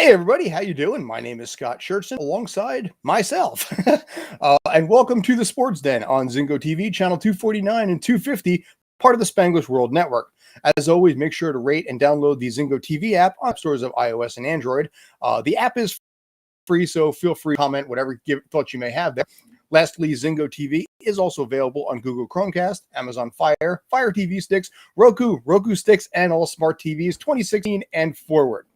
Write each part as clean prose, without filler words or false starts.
Hey everybody, how you doing? My name is Scott Schertzen alongside myself. And welcome to the Sports Den on Zingo TV, channel 249 and 250, part of the Spanglish World Network. As always, make sure to rate and download the Zingo TV app on stores of iOS and Android. The app is free, so feel free to comment whatever thoughts you may have there. Lastly, Zingo TV is also available on Google Chromecast, Amazon Fire, Fire TV sticks, Roku sticks, and all smart TVs 2016 and forward.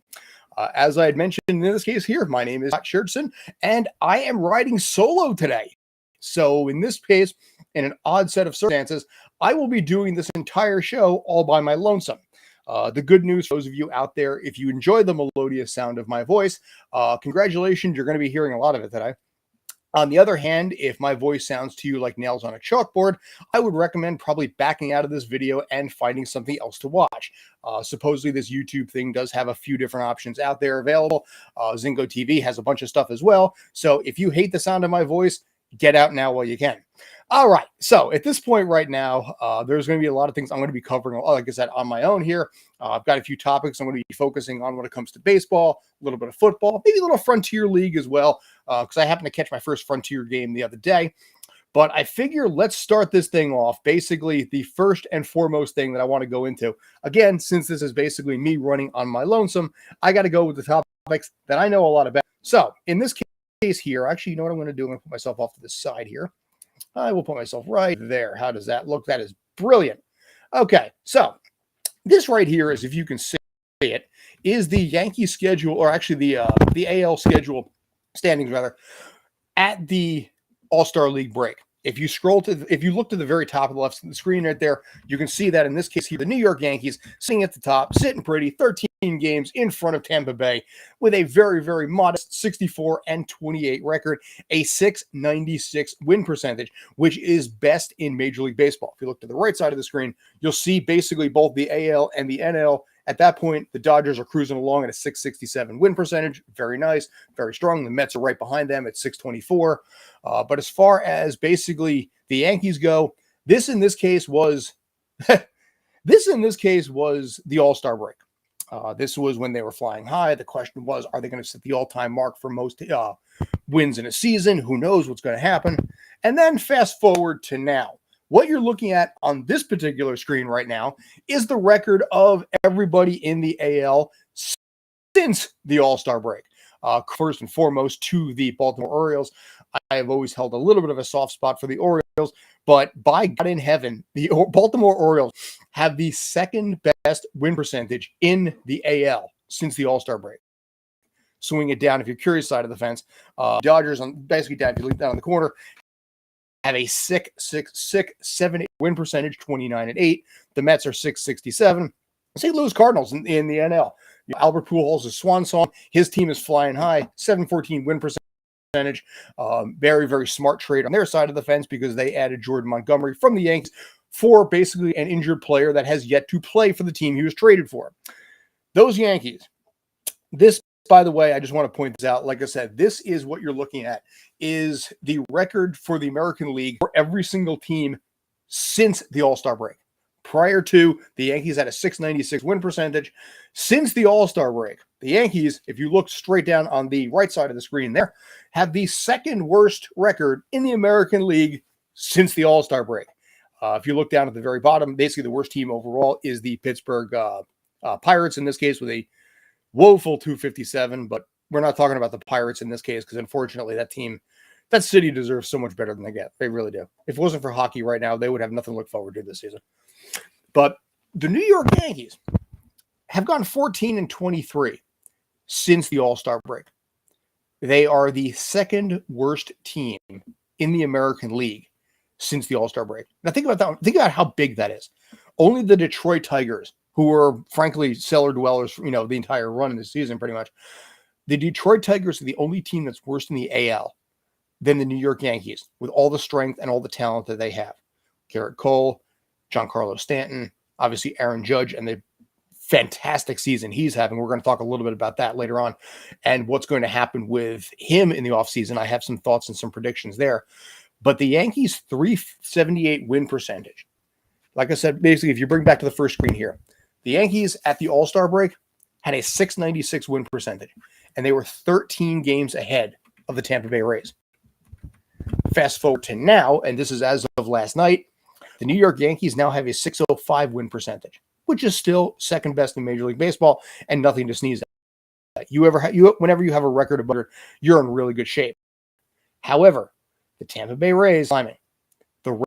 As I had mentioned in this case here, my name is Scott Schertzen, and I am riding solo today. So in this case, in an odd set of circumstances, I will be doing this entire show all by my lonesome. The good news for those of you out there, if you enjoy the melodious sound of my voice, congratulations, you're going to be hearing a lot of it today. On the other hand, if my voice sounds to you like nails on a chalkboard, I would recommend probably backing out of this video and finding something else to watch. Supposedly, this YouTube thing does have a few different options out there available. Zingo TV has a bunch of stuff as well. So if you hate the sound of my voice, get out now while you can. All right. So at this point right now, there's going to be a lot of things I'm going to be covering, like I said, on my own here. I've got a few topics I'm going to be focusing on when it comes to baseball, a little bit of football, maybe a little Frontier League as well, because I happened to catch my first Frontier game the other day. But I figure let's start this thing off. Basically, the first and foremost thing that I want to go into, again, since this is basically me running on my lonesome, I got to go with the topics that I know a lot about. So in this case here, actually, you know what I'm going to do? I'm going to put myself off to the side here. I will put myself right there. How does that look? That is brilliant. Okay, so this right here is, if you can see it, is the Yankee schedule, or actually the AL schedule standings rather, at the All-Star League break. If you look to the very top of the left of the screen right there, you can see that in this case here, the New York Yankees sitting at the top, sitting pretty, 13 games in front of Tampa Bay with a very, very modest 64-28 record, a .696 win percentage, which is best in Major League Baseball. If you look to the right side of the screen, you'll see basically both the AL and the NL. At that point, the Dodgers are cruising along at a .667 win percentage. Very nice, very strong. The Mets are right behind them at .624. But as far as basically the Yankees go, this in this case was the All-Star break. This was when they were flying high. The question was, are they going to set the all-time mark for most wins in a season? Who knows what's going to happen? And then fast forward to now. What you're looking at on this particular screen right now is the record of everybody in the AL since the All-Star break. First and foremost, to the Baltimore Orioles. I have always held a little bit of a soft spot for the Orioles, but by God in heaven, the Baltimore Orioles have the second best win percentage in the AL since the All-Star break. Swing it down, if you're curious, side of the fence. Dodgers, on basically down, if you look down in the corner, have a 6.78 win percentage, 29-8. The Mets are 6.67. St. Louis Cardinals in the NL. Albert Pujols is swan song. His team is flying high, 7.14 win percentage. Very, very smart trade on their side of the fence because they added Jordan Montgomery from the Yankees for basically an injured player that has yet to play for the team he was traded for. Those Yankees, this, by the way, I just want to point this out. Like I said, this is what you're looking at, is the record for the American League for every single team since the All-Star break. Prior to, the Yankees had a .696 win percentage. Since the All-Star break, the Yankees, if you look straight down on the right side of the screen there, have the second worst record in the American League since the All-Star break. If you look down at the very bottom, basically the worst team overall is the Pittsburgh Pirates, in this case, with a woeful .257, but we're not talking about the Pirates in this case because unfortunately that city deserves so much better than they get. They really do. If it wasn't for hockey right now, they would have nothing to look forward to this season. But the New York Yankees have gone 14-23 since the All-Star break. They are the second worst team in the American League since the All-Star break. Now think about that. Think about how big that is. Only the Detroit Tigers, who were frankly cellar dwellers, the entire run in the season, pretty much. The Detroit Tigers are the only team that's worse in the AL than the New York Yankees, with all the strength and all the talent that they have. Garrett Cole, Giancarlo Stanton, obviously Aaron Judge, and the fantastic season he's having. We're going to talk a little bit about that later on and what's going to happen with him in the offseason. I have some thoughts and some predictions there. But the Yankees' .378 win percentage, like I said, basically, if you bring back to the first screen here, the Yankees at the All-Star break had a .696 win percentage. and they were 13 games ahead of the Tampa Bay Rays. Fast forward to now, and this is as of last night, the New York Yankees now have a 605 win percentage, which is still second best in Major League Baseball and nothing to sneeze at. Whenever you have a record of 100, you're in really good shape. However, the Tampa Bay Rays climbing. The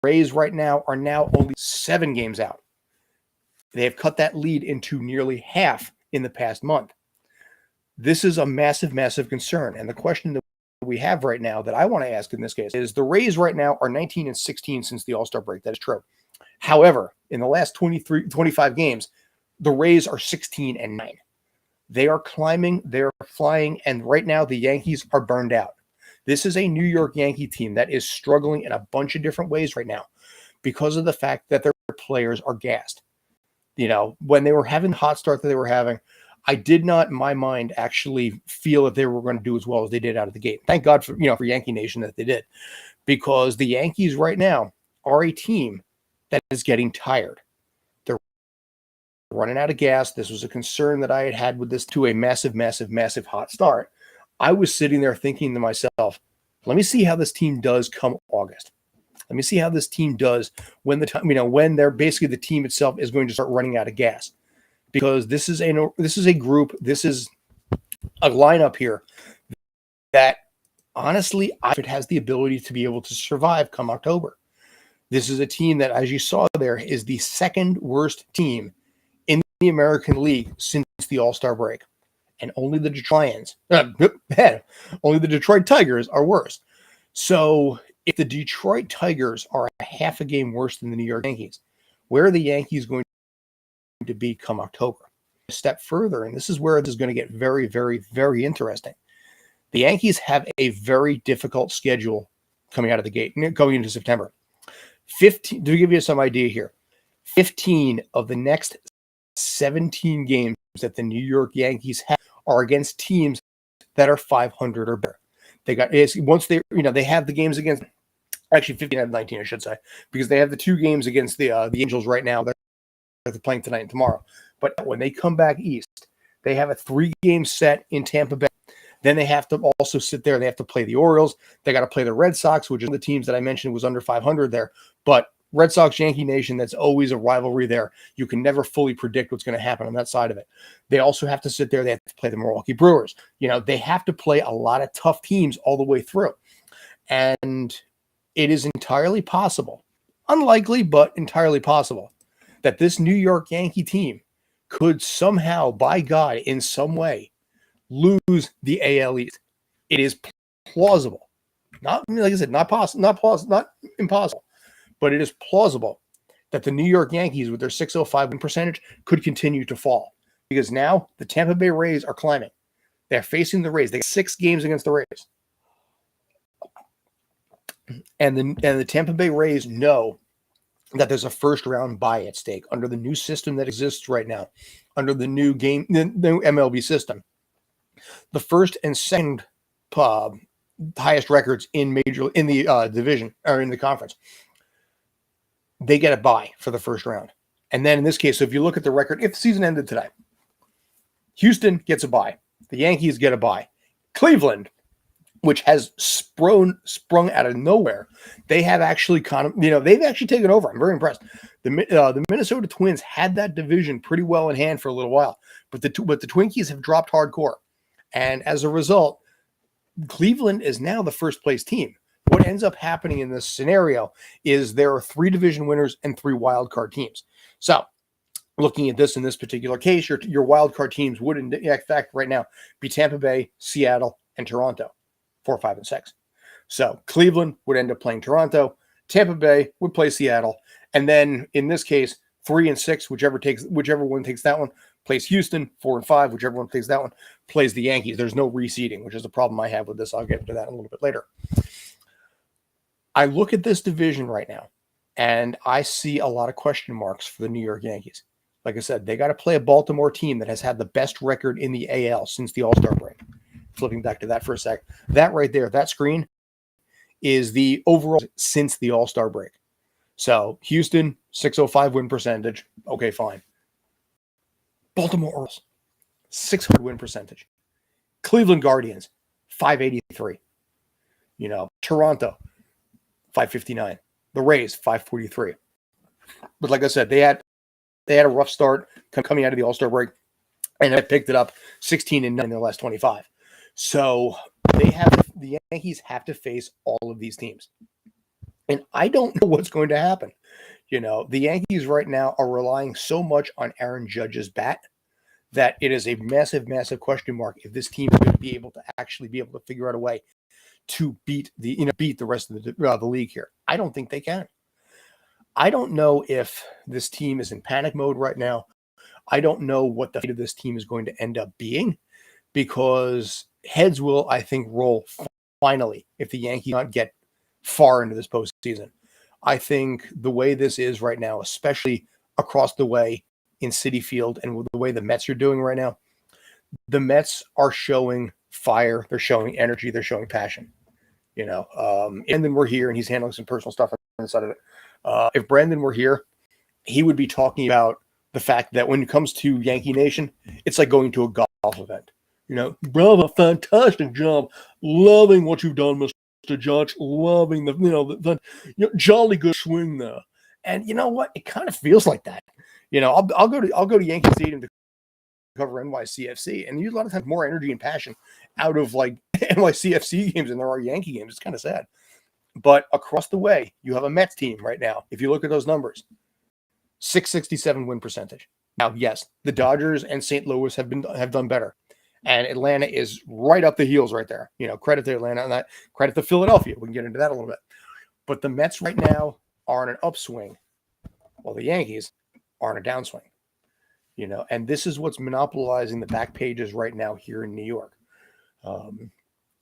Rays right now are only 7 games out. They have cut that lead into nearly half in the past month. This is a massive, massive concern. And the question that we have right now that I want to ask in this case is the Rays right now are 19-16 since the All-Star break. That is true. However, in the last 25 games, the Rays are 16-9. They are climbing, they're flying, and right now the Yankees are burned out. This is a New York Yankee team that is struggling in a bunch of different ways right now because of the fact that their players are gassed. You know, when they were having the hot start that they were having, I did not, in my mind, actually feel that they were going to do as well as they did out of the gate. Thank God for Yankee Nation that they did, because the Yankees right now are a team that is getting tired. They're running out of gas. This was a concern that I had with this to a massive, massive, massive hot start. I was sitting there thinking to myself, let me see how this team does come August. Let me see how this team does when when they're basically the team itself is going to start running out of gas. Because this is a group, this is a lineup here that honestly, it has the ability to be able to survive come October. This is a team that, as you saw there, is the second worst team in the American League since the All-Star break. And only the Detroit Tigers are worse. So if the Detroit Tigers are a half a game worse than the New York Yankees, where are the Yankees going to be come October? A step further, and this is where it is going to get very, very, very interesting. The Yankees have a very difficult schedule coming out of the gate, going into September. 15, to give you some idea here, 15 of the next 17 games that the New York Yankees have are against teams that are 500 or better. They have the games against, actually 15 out of 19, I should say, because they have the 2 games against the Angels right now. They're playing tonight and tomorrow. But when they come back east, they have a 3-game set in Tampa Bay. Then they have to also sit there. They have to play the Orioles. They got to play the Red Sox, which is the teams that I mentioned was under 500 there. But Red Sox, Yankee Nation, that's always a rivalry there. You can never fully predict what's going to happen on that side of it. They also have to sit there. They have to play the Milwaukee Brewers. They have to play a lot of tough teams all the way through. And it is entirely possible, unlikely, but entirely possible, that this New York Yankee team could somehow, by God, in some way, lose the AL East. It is plausible. Not, like I said, not impossible, but it is plausible that the New York Yankees, with their 605 win percentage, could continue to fall. Because now the Tampa Bay Rays are climbing. They're facing the Rays. They got 6 games against the Rays. And the Tampa Bay Rays know that there's a first round bye at stake under the new system that exists right now, under the new MLB system. The first and second highest records in the division or in the conference, they get a bye for the first round. And then in this case, so if you look at the record, if the season ended today, Houston gets a bye. The Yankees get a bye. Cleveland, which has sprung out of nowhere, they have actually they've actually taken over. I'm very impressed. The Minnesota Twins had that division pretty well in hand for a little while, but the Twinkies have dropped hardcore, and as a result, Cleveland is now the first place team. What ends up happening in this scenario is there are 3 division winners and 3 wild card teams. So, looking at this in this particular case, your wild card teams would, in fact, right now be Tampa Bay, Seattle, and Toronto. 4, 5, and 6. So Cleveland would end up playing Toronto. Tampa Bay would play Seattle. And then in this case, 3 and 6, whichever one takes that one, plays Houston. 4 and 5, whichever one takes that one, plays the Yankees. There's no reseeding, which is the problem I have with this. I'll get into that a little bit later. I look at this division right now, and I see a lot of question marks for the New York Yankees. Like I said, they got to play a Baltimore team that has had the best record in the AL since the All-Star break. Flipping back to that for a sec. That right there, that screen is the overall since the All-Star break. So Houston, 605 win percentage. Okay, fine. Baltimore Orioles, 600 win percentage. Cleveland Guardians, 583. Toronto, 559. The Rays, 543. But like I said, they had a rough start coming out of the All-Star break, and they picked it up 16-9 in their last 25. So the Yankees have to face all of these teams. And I don't know what's going to happen. The Yankees right now are relying so much on Aaron Judge's bat that it is a massive, massive question mark if this team is going to be able to figure out a way to beat the rest of the league here. I don't think they can. I don't know if this team is in panic mode right now. I don't know what the fate of this team is going to end up being, because heads will, I think, roll finally if the Yankees not get far into this postseason. I think the way this is right now, especially across the way in Citi Field and with the way the Mets are doing right now, the Mets are showing fire. They're showing energy. They're showing passion. And then we're here, and he's handling some personal stuff on the side of it. If Brandon were here, he would be talking about the fact that when it comes to Yankee Nation, it's like going to a golf event. Bravo, fantastic job. Loving what you've done, Mr. Judge. Loving the jolly good swing there. And you know what? It kind of feels like that. I'll go to Yankee Stadium to cover NYCFC, and use a lot of times more energy and passion out of like NYCFC games than there are Yankee games. It's kind of sad. But across the way, you have a Mets team right now. If you look at those numbers, 667 win percentage. Now, yes, the Dodgers and St. Louis have done better, and Atlanta is right up the heels right there. Credit to Atlanta on that. Credit to Philadelphia. We can get into that a little bit. But the Mets right now are on an upswing, while the Yankees are on a downswing. And this is what's monopolizing the back pages right now here in New York.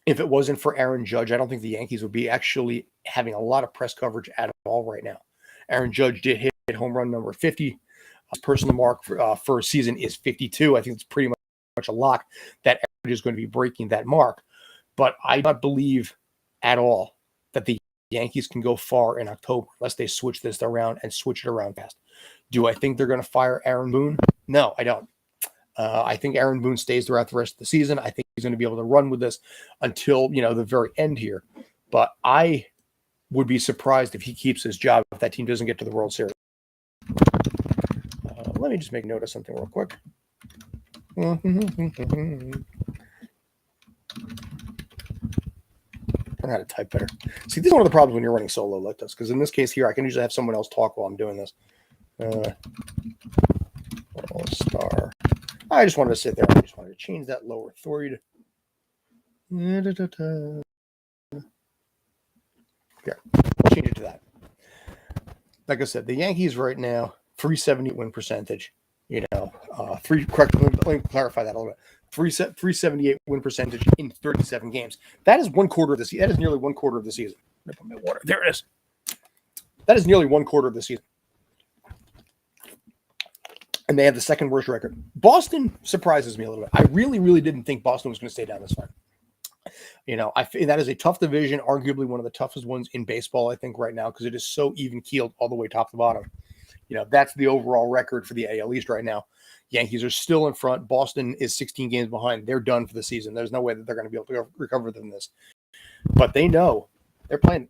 If it wasn't for Aaron Judge, I don't think the Yankees would be actually having a lot of press coverage at all right now. Aaron Judge did hit home run number 50. His personal mark for a season is 52. I think it's pretty much a lock that Aaron is going to be breaking that mark. But I don't believe at all that the Yankees can go far in October unless they switch this around and switch it around fast. Do I think they're going to fire Aaron Boone? No, I don't. I think Aaron Boone stays throughout the rest of the season. I think he's going to be able to run with this until, the very end here. But I would be surprised if he keeps his job if that team doesn't get to the World Series. Let me just make note of something real quick. Learn how to type better. See, this is one of the problems when you're running solo like this, because in this case here, I can usually have someone else talk while I'm doing this. All-Star. I just wanted to sit there. I just wanted to change that lower authority to... Here, we'll change it to that. Like I said, the Yankees right now, 370 win percentage. Correct. Let me clarify that a little bit. 378 win percentage in 37 games. That is one quarter of the season. That is nearly one quarter of the season. Let me put my water. There it is. That is nearly one quarter of the season. And they have the second worst record. Boston surprises me a little bit. I really, really didn't think Boston was going to stay down this far. I think that is a tough division, arguably one of the toughest ones in baseball, I think, right now, because it is so even-keeled all the way top to bottom. That's the overall record for the AL East right now. Yankees are still in front. Boston is 16 games behind. They're done for the season. There's no way that they're going to be able to recover from this. But they know they're playing.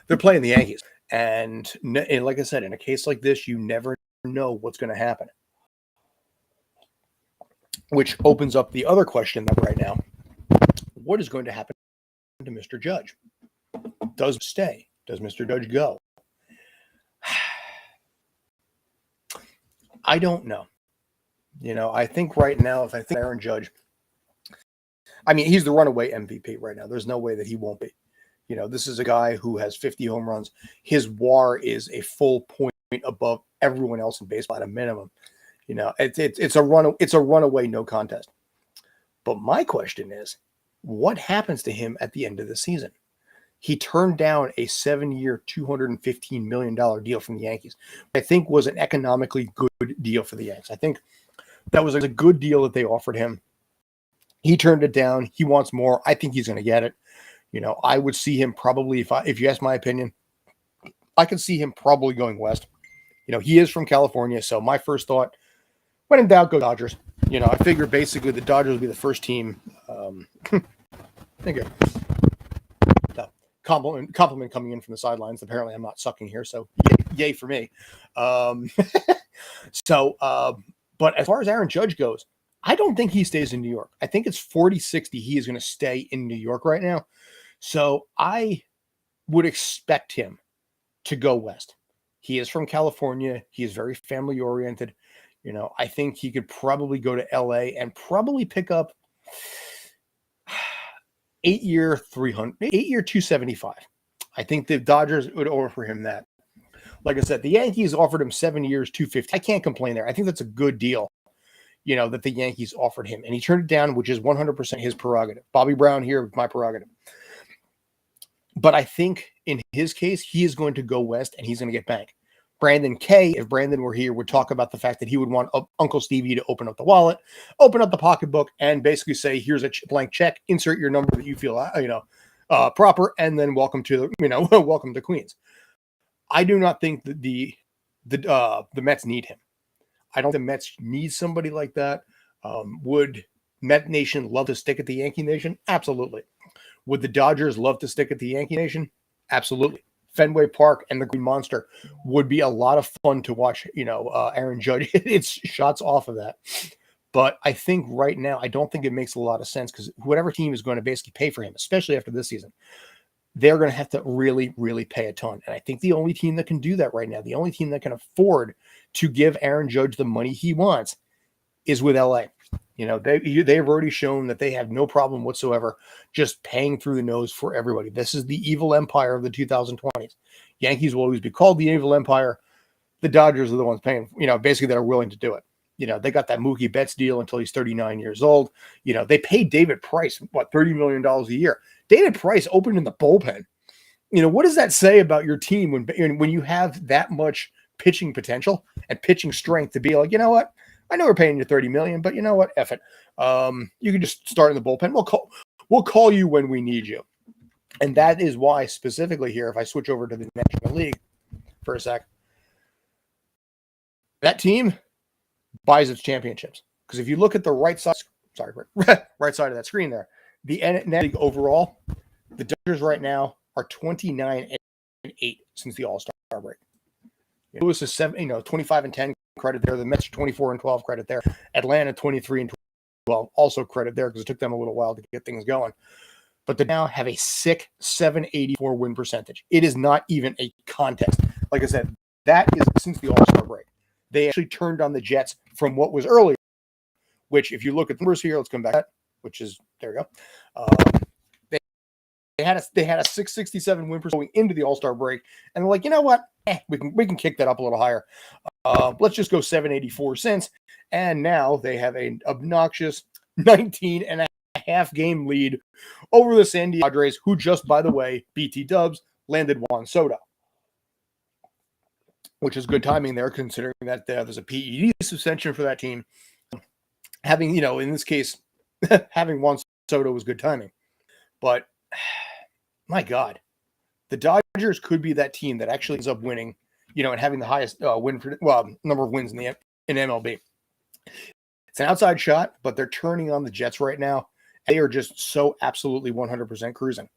They're playing the Yankees. And like I said, in a case like this, you never know what's going to happen. Which opens up the other question right now. What is going to happen to Mr. Judge? Does he stay? Does Mr. Judge go? I don't know. I think right now, if I think Aaron Judge, he's the runaway MVP right now. There's no way that he won't be. This is a guy who has 50 home runs. His WAR is a full point above everyone else in baseball at a minimum. It's a runaway no contest. But my question is, what happens to him at the end of the season? He turned down a 7-year, $215 million deal from the Yankees. I think was an economically good deal for the Yankees. I think that was a good deal that they offered him. He turned it down. He wants more. I think he's going to get it. I would see him probably, if you ask my opinion, I could see him probably going west. He is from California, so my first thought When in doubt, go Dodgers. I figure basically the Dodgers will be the first team. Thank you. Compliment coming in from the sidelines. Apparently, I'm not sucking here, so yay for me. But as far as Aaron Judge goes, I don't think he stays in New York. I think it's 40-60 he is going to stay in New York right now. So I would expect him to go west. He is from California. He is very family oriented. I think he could probably go to LA and probably pick up 8-year 275. I think the Dodgers would offer him that. Like I said, the Yankees offered him 7 years, 250. I can't complain there. I think that's a good deal, that the Yankees offered him. And he turned it down, which is 100% his prerogative. Bobby Brown here, my prerogative. But I think in his case, he is going to go west and he's going to get banked. Brandon K, if Brandon were here, would talk about the fact that he would want Uncle Stevie to open up the wallet, open up the pocketbook, and basically say, here's a blank check, insert your number that you feel, proper, and then welcome to, welcome to Queens. I do not think that the Mets need him. I don't think the Mets need somebody like that. Would Met Nation love to stick at the Yankee Nation? Absolutely. Would the Dodgers love to stick at the Yankee Nation? Absolutely. Fenway Park and the Green Monster would be a lot of fun to watch, Aaron Judge hit its shots off of that. But I think right now, I don't think it makes a lot of sense because whatever team is going to basically pay for him, especially after this season, they're going to have to really, really pay a ton. And I think the only team that can do that right now, the only team that can afford to give Aaron Judge the money he wants is with LA. They've already shown that they have no problem whatsoever just paying through the nose for everybody. This is the evil empire of the 2020s. Yankees will always be called the evil empire. The Dodgers are the ones paying, basically that are willing to do it. They got that Mookie Betts deal until he's 39 years old. They paid David Price, $30 million a year. David Price opened in the bullpen. What does that say about your team when you have that much pitching potential and pitching strength to be like, you know what? I know we're paying you $30 million, but you know what? Eff it. You can just start in the bullpen. We'll call you when we need you. And that is why specifically here, if I switch over to the National League for a sec, that team buys its championships. Because if you look at the right side of that screen there, the National League overall, the Dodgers right now are 29-8 since the All-Star break. Lewis is 25-10 credit there. The Mets are 24-12 credit there. Atlanta 23-12 also credit there because it took them a little while to get things going. But they now have a sick 784 win percentage. It is not even a contest. Like I said, that is since the All-Star break. They actually turned on the Jets from what was earlier, which if you look at the numbers here, let's come back to that, which is, there we go. They had a 667 win percentage going into the All-Star break, and they're like, you know what? We can kick that up a little higher. Let's just go 784 since, and now they have an obnoxious 19.5 game lead over the San Diego Padres, who just, by the way, BT Dubs landed Juan Soto, which is good timing there, considering that there's a PED suspension for that team. Having, in this case, having Juan Soto was good timing, but my God, the Dodgers could be that team that actually ends up winning, and having the highest number of wins in MLB. It's an outside shot, but they're turning on the Jets right now. They are just so absolutely 100% cruising.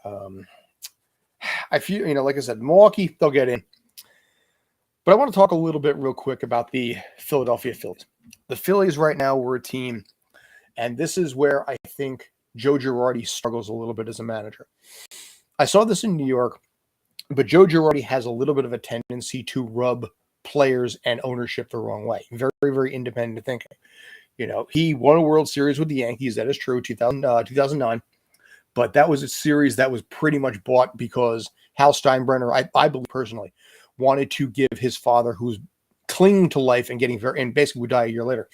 I feel, like I said, Milwaukee, they'll get in. But I want to talk a little bit real quick about the Philadelphia Phillies. The Phillies right now were a team, and this is where I think Joe Girardi struggles a little bit as a manager. I saw this in New York, but Joe Girardi has a little bit of a tendency to rub players and ownership the wrong way. Very, very independent thinking. He won a World Series with the Yankees. That is true, 2009. But that was a series that was pretty much bought because Hal Steinbrenner, I believe personally, wanted to give his father, who's clinging to life and and basically would die a year later,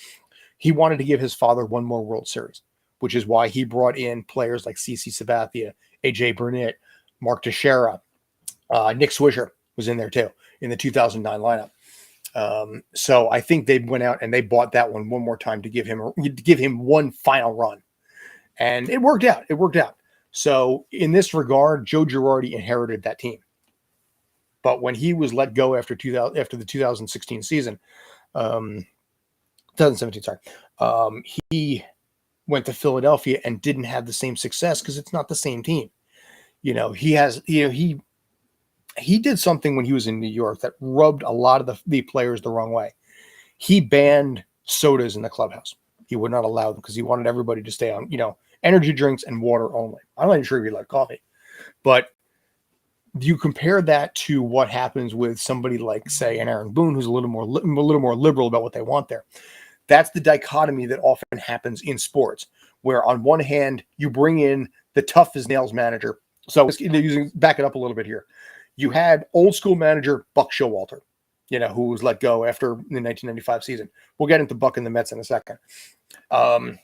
he wanted to give his father one more World Series, which is why he brought in players like CC Sabathia, AJ Burnett, Mark Teixeira, Nick Swisher was in there too in the 2009 lineup. So I think they went out and they bought that one more time to give him one final run, and it worked out. So in this regard, Joe Girardi inherited that team. But when he was let go after the 2016 season, 2017, sorry. He went to Philadelphia and didn't have the same success because it's not the same team. He did something when he was in New York that rubbed a lot of the players the wrong way. He banned sodas in the clubhouse. He would not allow them because he wanted everybody to stay on, energy drinks and water only. I'm not even sure if he liked coffee, but you compare that to what happens with somebody like, say, an Aaron Boone, who's a little more liberal about what they want there. That's the dichotomy that often happens in sports, where on one hand, you bring in the tough as nails manager. So back it up a little bit here. You had old school manager Buck Showalter, who was let go after the 1995 season. We'll get into Buck and the Mets in a second. Then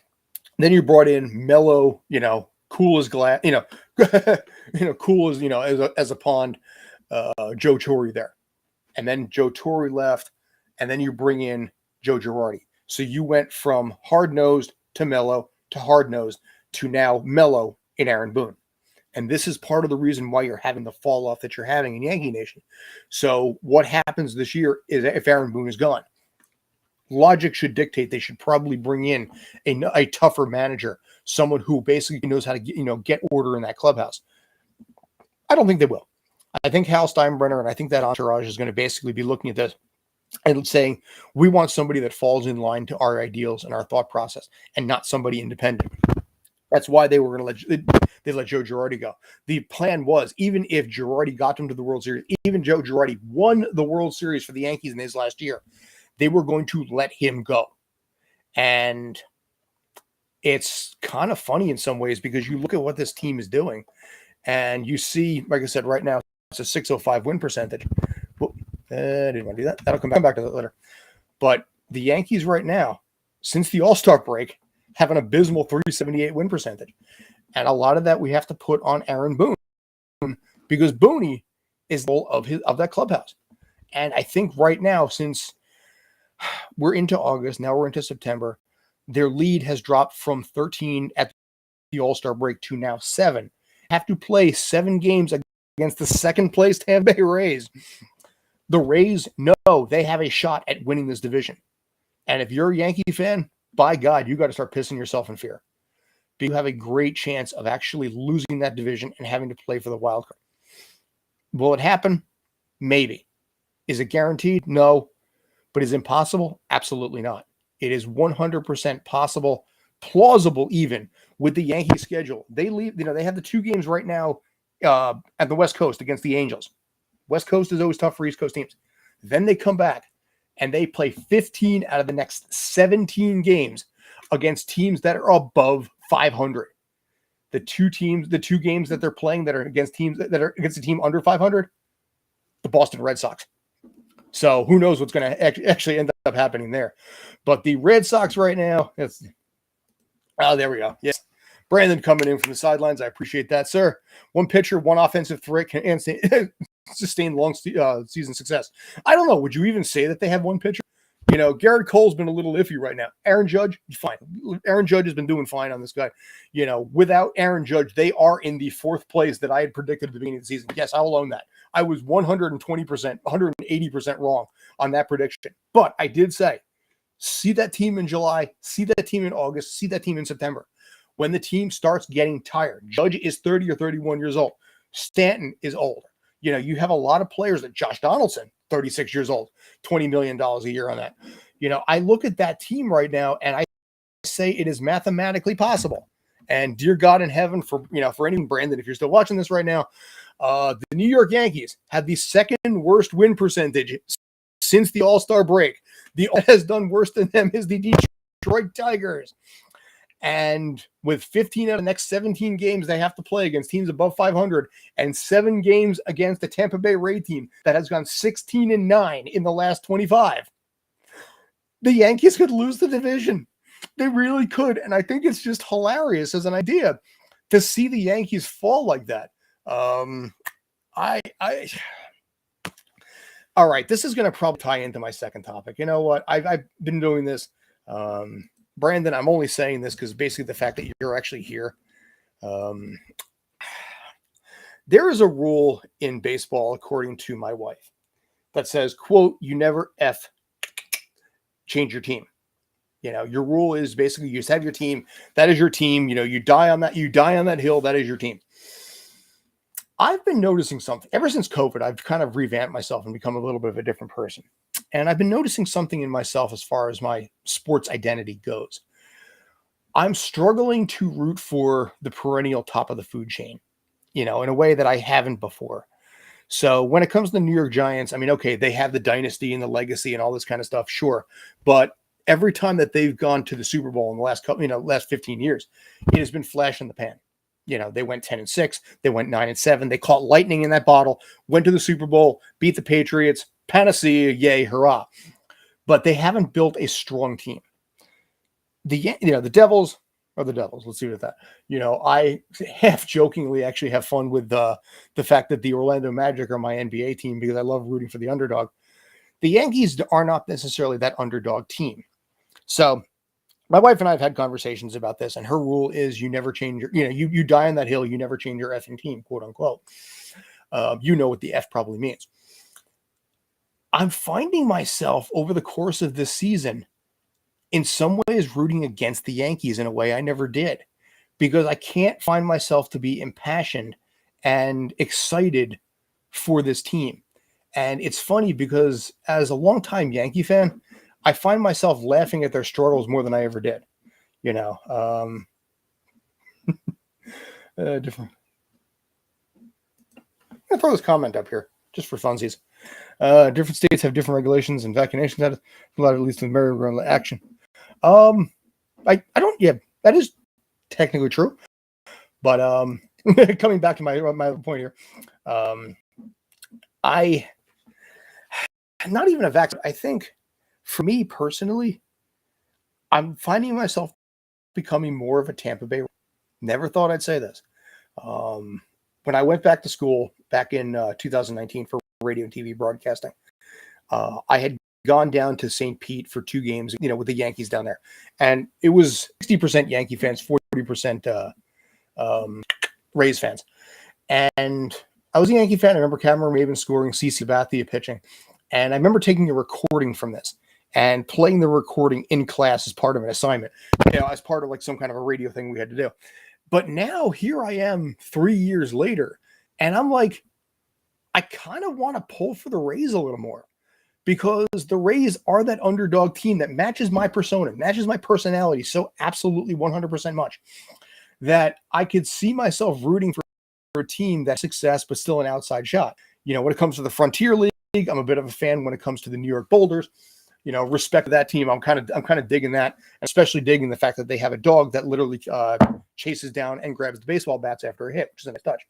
you brought in mellow, cool as glass, cool as a pond, Joe Torre there. And then Joe Torre left, and then you bring in Joe Girardi. So you went from hard-nosed to mellow to hard-nosed to now mellow in Aaron Boone. And this is part of the reason why you're having the fall off that you're having in Yankee Nation. So what happens this year is if Aaron Boone is gone, logic should dictate they should probably bring in a tougher manager, someone who basically knows how to get order in that clubhouse. I don't think they will. I think Hal Steinbrenner and I think that entourage is going to basically be looking at this and saying, we want somebody that falls in line to our ideals and our thought process and not somebody independent. That's why they were going to let Joe Girardi go. The plan was, even if Girardi got them to the World Series, even Joe Girardi won the World Series for the Yankees in his last year, they were going to let him go. And it's kind of funny in some ways because you look at what this team is doing and you see, like I said, right now, it's a 605 win percentage. I didn't want to do that. That'll come back to that later. But the Yankees right now, since the All-Star break, have an abysmal 378 win percentage. And a lot of that we have to put on Aaron Boone because Booney is the role of that clubhouse. And I think right now, since we're into August, now we're into September, their lead has dropped from 13 at the All-Star break to now 7. Have to play 7 games against the second place Tampa Bay Rays. The Rays know they have a shot at winning this division. And if you're a Yankee fan, by God, you got to start pissing yourself in fear. But you have a great chance of actually losing that division and having to play for the wild card. Will it happen? Maybe. Is it guaranteed? No. But is it impossible? Absolutely not. It is 100% possible, plausible even, with the Yankee schedule. They leave, they have the 2 games right now at the West Coast against the Angels. West Coast is always tough for East Coast teams. Then they come back and they play 15 out of the next 17 games against teams that are above 500. The two games that they're playing that are against teams that are against a team under 500, the Boston Red Sox. So who knows what's going to actually end up happening there. But the Red Sox right now, there we go. Yes. Brandon coming in from the sidelines. I appreciate that, sir. One pitcher, one offensive threat can sustain long season success. I don't know. Would you even say that they have one pitcher? Garrett Cole's been a little iffy right now. Aaron Judge, fine. Aaron Judge has been doing fine on this guy. Without Aaron Judge, they are in the 4th place that I had predicted at the beginning of the season. Yes, I will own that. I was 120%, 180% wrong on that prediction. But I did say, see that team in July, see that team in August, see that team in September. When the team starts getting tired, Judge is 30 or 31 years old. Stanton is old. You have a lot of players that Josh Donaldson, 36 years old, $20 million a year on that. I look at that team right now and I say it is mathematically possible. And dear God in heaven, for anyone, Brandon, if you're still watching this right now, the New York Yankees had the 2nd worst win percentage since the All-Star break. The only has done worse than them is the Detroit Tigers. And with 15 out of the next 17 games they have to play against teams above 500 and 7 games against the Tampa Bay Ray team that has gone 16-9 in the last 25, the Yankees could lose the division. They really could. And I think it's just hilarious as an idea to see the Yankees fall like that. All right, this is going to probably tie into my second topic. You know what? I've been doing this. Brandon, I'm only saying this because basically the fact that you're actually here. There is a rule in baseball, according to my wife, that says, quote, you never change your team. Your rule is basically you just have your team. That is your team. You die on that hill. That is your team. I've been noticing something ever since COVID. I've kind of revamped myself and become a little bit of a different person. And I've been noticing something in myself as far as my sports identity goes. I'm struggling to root for the perennial top of the food chain, in a way that I haven't before. So when it comes to the New York Giants, I mean, okay, they have the dynasty and the legacy and all this kind of stuff, sure. But every time that they've gone to the Super Bowl in the last 15 years, it has been flash in the pan. They went 10-6, they went 9-7, they caught lightning in that bottle, went to the Super Bowl, beat the Patriots, panacea, yay, hurrah. But they haven't built a strong team. The Devils are the Devils. Let's see what that. I half jokingly actually have fun with the fact that the Orlando Magic are my NBA team because I love rooting for the underdog. The Yankees are not necessarily that underdog team. So my wife and I have had conversations about this, and her rule is you never change your, you die on that hill, you never change your effing team, quote unquote. You know what the F probably means. I'm finding myself over the course of this season in some ways rooting against the Yankees in a way I never did, because I can't find myself to be impassioned and excited for this team. And it's funny because as a longtime Yankee fan, I find myself laughing at their struggles more than I ever did. Different. I'll throw this comment up here just for funsies. Different states have different regulations and vaccination status. A lot of at least in merry-go-round action. I don't. Yeah, that is technically true. But coming back to my point here, I not even a vaccine. I think for me personally, I'm finding myself becoming more of a Tampa Bay. Never thought I'd say this. When I went back to school back in 2019 for radio and TV broadcasting, I had gone down to St. Pete for 2 games, with the Yankees down there. And it was 60% Yankee fans, 40% Rays fans. And I was a Yankee fan. I remember Cameron Maven scoring, CC Sabathia pitching. And I remember taking a recording from this and playing the recording in class as part of an assignment, as part of like some kind of a radio thing we had to do. But now here I am 3 years later, and I'm like, I kind of want to pull for the Rays a little more, because the Rays are that underdog team that matches my persona, matches my personality so absolutely 100% much that I could see myself rooting for a team that's success but still an outside shot. When it comes to the Frontier League, I'm a bit of a fan. When it comes to the New York Boulders, respect that team. I'm kind of digging that, especially digging the fact that they have a dog that literally chases down and grabs the baseball bats after a hit, which is a nice touch.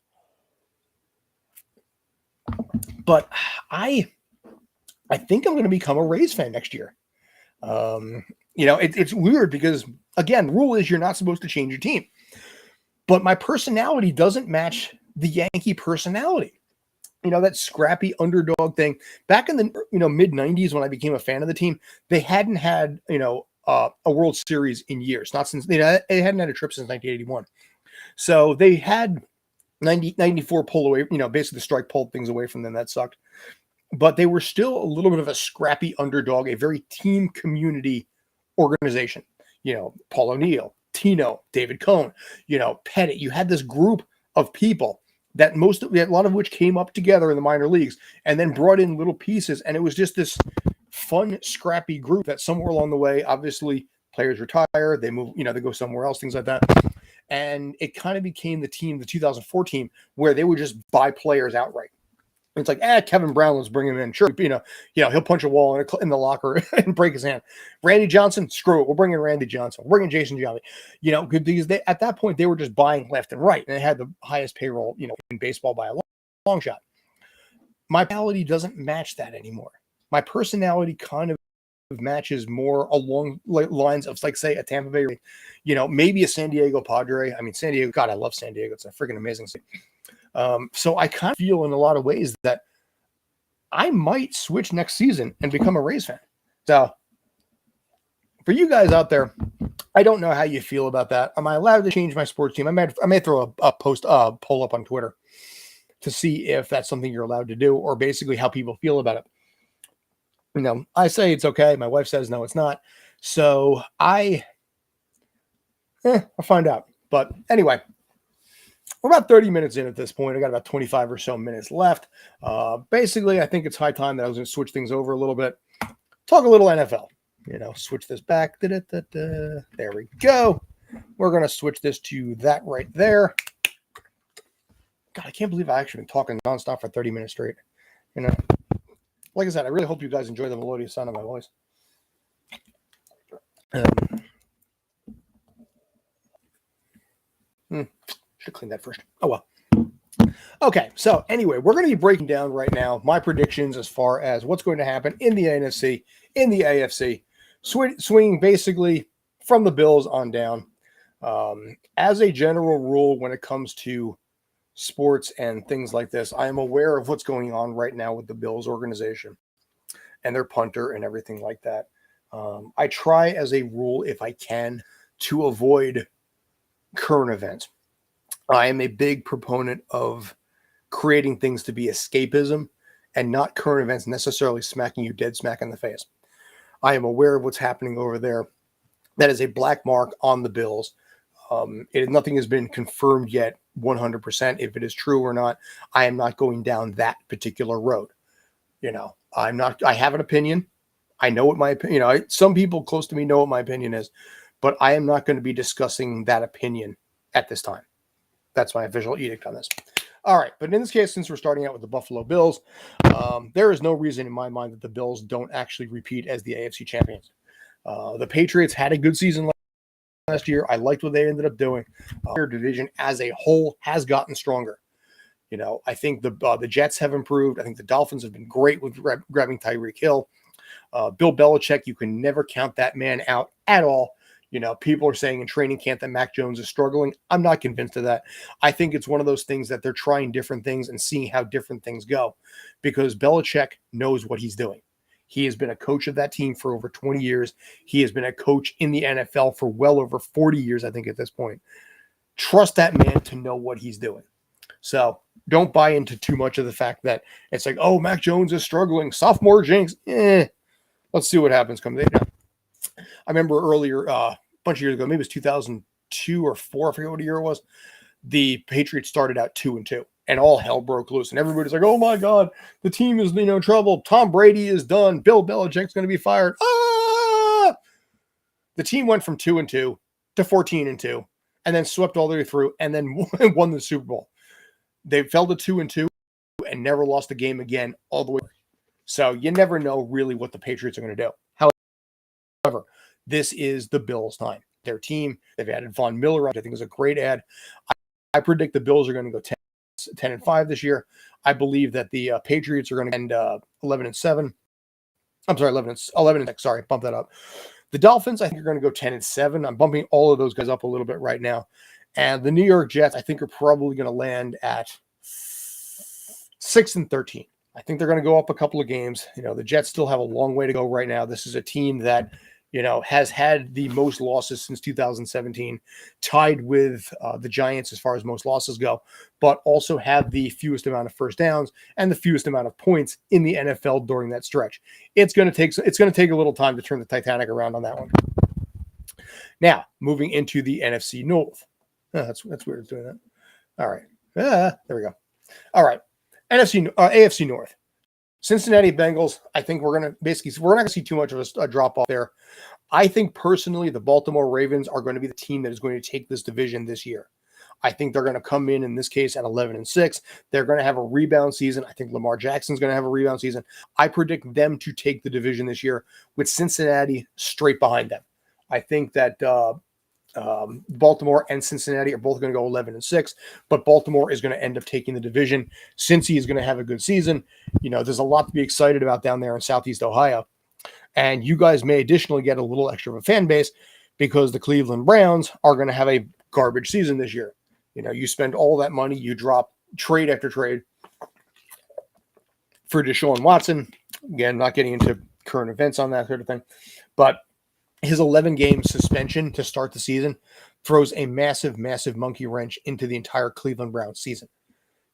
But I think I'm going to become a Rays fan next year. It's weird because, again, the rule is you're not supposed to change your team. But my personality doesn't match the Yankee personality. That scrappy underdog thing. Back in the mid-90s when I became a fan of the team, they hadn't had, a World Series in years. Not since they hadn't had a trip since 1981. So they had 94 pull away, basically the strike pulled things away from them. That sucked. But they were still a little bit of a scrappy underdog, a very team community organization. Paul O'Neill, Tino, David Cohn, Pettit. You had this group of people that a lot of which came up together in the minor leagues and then brought in little pieces. And it was just this fun, scrappy group that somewhere along the way, obviously players retire, they move, they go somewhere else, things like that. And it kind of became the 2004 team, where they would just buy players outright. It's like, Kevin Brown, let's bring him in. Sure, he'll punch a wall in the locker and break his hand. Randy Johnson, screw it. We'll bring in Randy Johnson. We're bringing Jason Giambi. Because at that point, they were just buying left and right. And they had the highest payroll, in baseball by a long shot. My personality doesn't match that anymore. My personality kind of matches more along lines of, like, say, a Tampa Bay, maybe a San Diego Padre. I mean, San Diego, God, I love San Diego. It's a freaking amazing city. So I kind of feel in a lot of ways that I might switch next season and become a Rays fan. So for you guys out there, I don't know how you feel about that. Am I allowed to change my sports team? I may throw a poll up on Twitter to see if that's something you're allowed to do, or basically how people feel about it. I say it's okay. My wife says no, it's not. So I'll find out. But anyway, we're about 30 minutes in at this point. I got about 25 or so minutes left. Basically, I think it's high time that I was going to switch things over a little bit. Talk a little NFL. Switch this back. There we go. We're going to switch this to that right there. God, I can't believe I actually been talking nonstop for 30 minutes straight. Like I said, I really hope you guys enjoy the melodious sound of my voice. Should clean that first. Oh, well. Okay, so anyway, we're going to be breaking down right now my predictions as far as what's going to happen in the NFC, in the AFC, swinging basically from the Bills on down. As a general rule, when it comes to sports and things like this, I am aware of what's going on right now with the Bills organization and their punter and everything like that. I try as a rule, if I can, to avoid current events. I am a big proponent of creating things to be escapism and not current events necessarily smacking you dead smack in the face. I am aware of what's happening over there. That is a black mark on the Bills. Nothing has been confirmed yet 100% if it is true or not. I am not going down that particular road. I have an opinion. I know what my opinion, some people close to me know what my opinion is, but I am not going to be discussing that opinion at this time. That's my official edict on this. All right. But in this case, since we're starting out with the Buffalo Bills, there is no reason in my mind that the Bills don't actually repeat as the AFC champions. The Patriots had a good season last year. I liked what they ended up doing. Their division as a whole has gotten stronger. I think the Jets have improved. I think the Dolphins have been great with grabbing Tyreek Hill. Bill Belichick, you can never count that man out at all. People are saying in training camp that Mac Jones is struggling. I'm not convinced of that. I think it's one of those things that they're trying different things and seeing how different things go because Belichick knows what he's doing. He has been a coach of that team for over 20 years. He has been a coach in the NFL for well over 40 years, I think, at this point. Trust that man to know what he's doing. So don't buy into too much of the fact that it's like, oh, Mac Jones is struggling. Sophomore jinx. Let's see what happens come day now. I remember earlier, a bunch of years ago, maybe it was 2002 or 4, I forget what year it was. The Patriots started out 2-2, and all hell broke loose. And everybody's like, "Oh my God, the team is in trouble. Tom Brady is done. Bill Belichick's going to be fired." Ah! The team went from 2-2 to 14-2, and then swept all the way through, and then won the Super Bowl. They fell to 2-2 and never lost a game again all the way. So you never know really what the Patriots are going to do. However, this is the Bills' time. Their team, they've added Von Miller, I think is a great add. I predict the Bills are going to go 10-5 this year. I believe that the Patriots are going to end 11-7. I'm sorry, 11-6. Sorry, bump that up. The Dolphins, I think, are going to go 10-7. I'm bumping all of those guys up a little bit right now. And the New York Jets, I think, are probably going to land at 6-13. I think they're going to go up a couple of games. The Jets still have a long way to go right now. This is a team that, has had the most losses since 2017, tied with the Giants as far as most losses go, but also have the fewest amount of first downs and the fewest amount of points in the NFL during that stretch. It's going to take a little time to turn the Titanic around on that one. Now, moving into the NFC North. Oh, that's weird doing that. All right. There we go. All right. AFC North. Cincinnati Bengals, I think we're not going to see too much of a drop off there. I think personally the Baltimore Ravens are going to be the team that is going to take this division this year. I think they're going to come in this case at 11-6. They're going to have a rebound season. I think Lamar Jackson's going to have a rebound season. I predict them to take the division this year with Cincinnati straight behind them. I think that Baltimore and Cincinnati are both going to go 11-6, but Baltimore is going to end up taking the division. Cincy is going to have a good season. There's a lot to be excited about down there in Southeast Ohio. And you guys may additionally get a little extra of a fan base because the Cleveland Browns are going to have a garbage season this year. You spend all that money, you drop trade after trade for Deshaun Watson. Again, not getting into current events on that sort of thing, but his 11-game suspension to start the season throws a massive, massive monkey wrench into the entire Cleveland Browns season.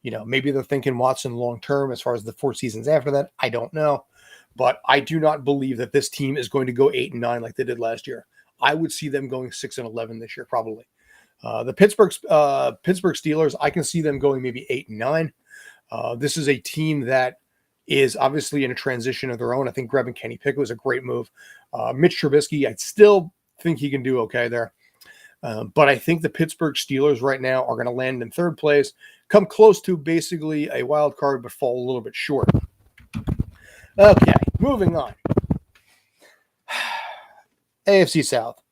Maybe they're thinking Watson long-term as far as the 4 seasons after that. I don't know. but I do not believe that this team is going to go 8-9 like they did last year. I would see them going 6-11 this year, probably. The Pittsburgh Steelers, I can see them going maybe 8-9. This is a team that is obviously in a transition of their own. I think grabbing Kenny Pickett was a great move. Mitch Trubisky, I still think he can do okay there. But I think the Pittsburgh Steelers right now are going to land in third place, come close to basically a wild card, but fall a little bit short. Okay, moving on. AFC South.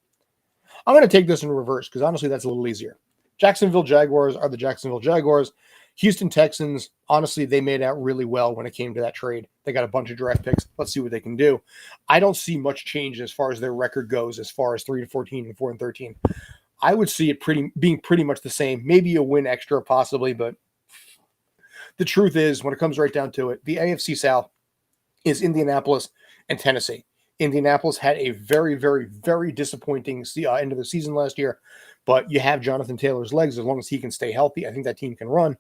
I'm going to take this in reverse because honestly, that's a little easier. Jacksonville Jaguars are the Jacksonville Jaguars. Houston Texans, honestly, they made out really well when it came to that trade. They got a bunch of draft picks. Let's see what they can do. I don't see much change as far as their record goes, as far as 3-14 and 4-13. I would see it being pretty much the same. Maybe a win extra, possibly, but the truth is, when it comes right down to it, the AFC South is Indianapolis and Tennessee. Indianapolis had a very, very, very disappointing end of the season last year, but you have Jonathan Taylor's legs. As long as he can stay healthy, I think that team can run.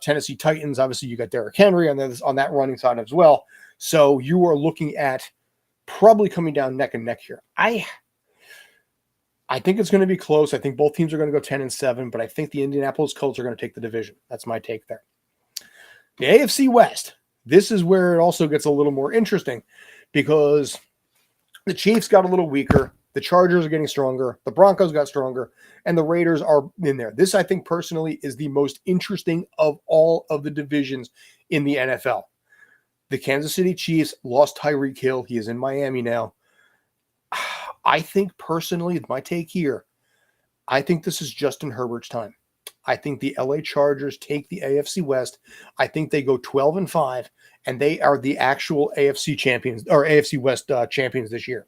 Tennessee Titans, obviously you got Derrick Henry on that running side as well. So you are looking at probably coming down neck and neck here. I think it's going to be close. I think both teams are going to go 10-7, but I think the Indianapolis Colts are going to take the division. That's my take there. The AFC West, this is where it also gets a little more interesting because the Chiefs got a little weaker. The Chargers are getting stronger. The Broncos got stronger. And the Raiders are in there. This, I think, personally, is the most interesting of all of the divisions in the NFL. The Kansas City Chiefs lost Tyreek Hill. He is in Miami now. I think, personally, my take here, I think this is Justin Herbert's time. I think the LA Chargers take the AFC West. I think they go 12-5, and they are the actual AFC champions or AFC West champions this year.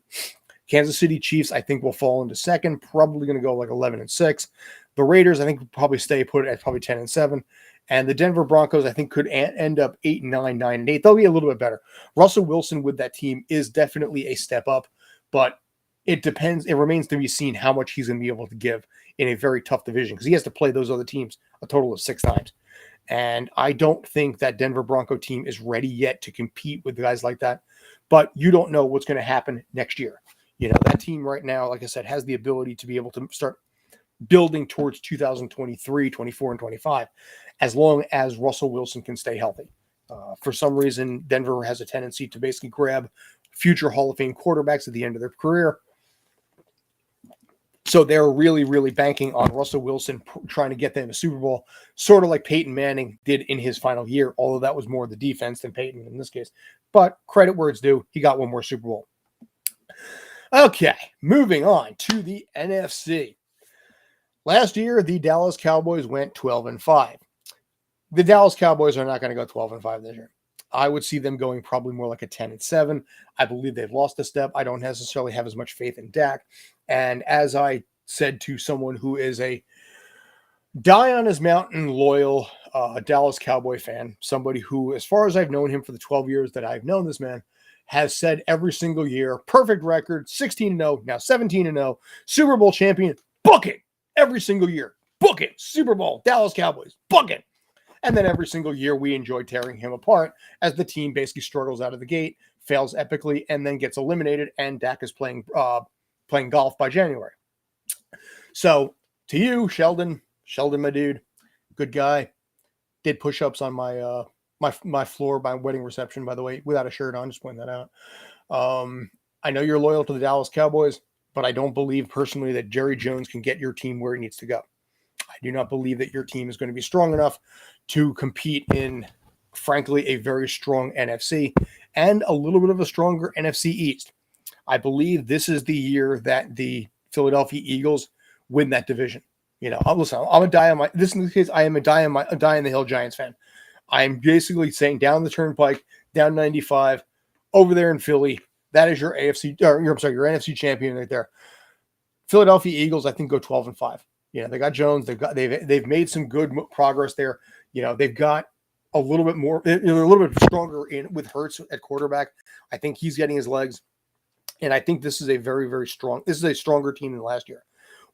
Kansas City Chiefs, I think, will fall into second, probably going to go like 11-6. The Raiders, I think, will probably stay put at probably 10-7. And the Denver Broncos, I think, could end up 8-9, 9-8. They'll be a little bit better. Russell Wilson with that team is definitely a step up, but it depends. It remains to be seen how much he's going to be able to give in a very tough division because he has to play those other teams a total of 6 times. And I don't think that Denver Bronco team is ready yet to compete with guys like that. But you don't know what's going to happen next year. You know, that team right now, like I said, has the ability to be able to start building towards 2023, 24, and 25, as long as Russell Wilson can stay healthy. For some reason, Denver has a tendency to basically grab future Hall of Fame quarterbacks at the end of their career. So they're really, really banking on Russell Wilson trying to get them a Super Bowl, sort of like Peyton Manning did in his final year, although that was more the defense than Peyton in this case. But credit where it's due, he got one more Super Bowl. Okay, moving on to the NFC. Last year, the Dallas Cowboys went 12-5. The Dallas Cowboys are not going to go 12-5 this year. I would see them going probably more like a 10-7. I believe they've lost a step. I don't necessarily have as much faith in Dak. And as I said to someone who is a die-on-his-mountain loyal Dallas Cowboy fan, somebody who, as far as I've known him for the 12 years that I've known this man, has said every single year, perfect record, 16-0, now 17-0, Super Bowl champion, book it every single year. Book it, Super Bowl, Dallas Cowboys, book it. And then every single year we enjoy tearing him apart as the team basically struggles out of the gate, fails epically, and then gets eliminated, and Dak is playing golf by January. So to you, Sheldon, my dude, good guy, did push-ups on my my floor by wedding reception, by the way, without a shirt on, just pointing that out. I know you're loyal to the Dallas Cowboys, but I don't believe personally that Jerry Jones can get your team where it needs to go. I do not believe that your team is going to be strong enough to compete in, frankly, a very strong NFC and a little bit of a stronger NFC East. I believe this is the year that the Philadelphia Eagles win that division. You know, listen, I'm a die on my, this in this case, I am a die on the Hill Giants fan. I'm basically saying down the turnpike, down 95, over there in Philly, that is your your NFC champion right there. Philadelphia Eagles, I think, go 12-5. You know, they got Jones. They've made some good progress there. You know, they've got a little bit more. They're a little bit stronger with Hurts at quarterback. I think he's getting his legs, and I think this is a very, very strong. This is a stronger team than last year.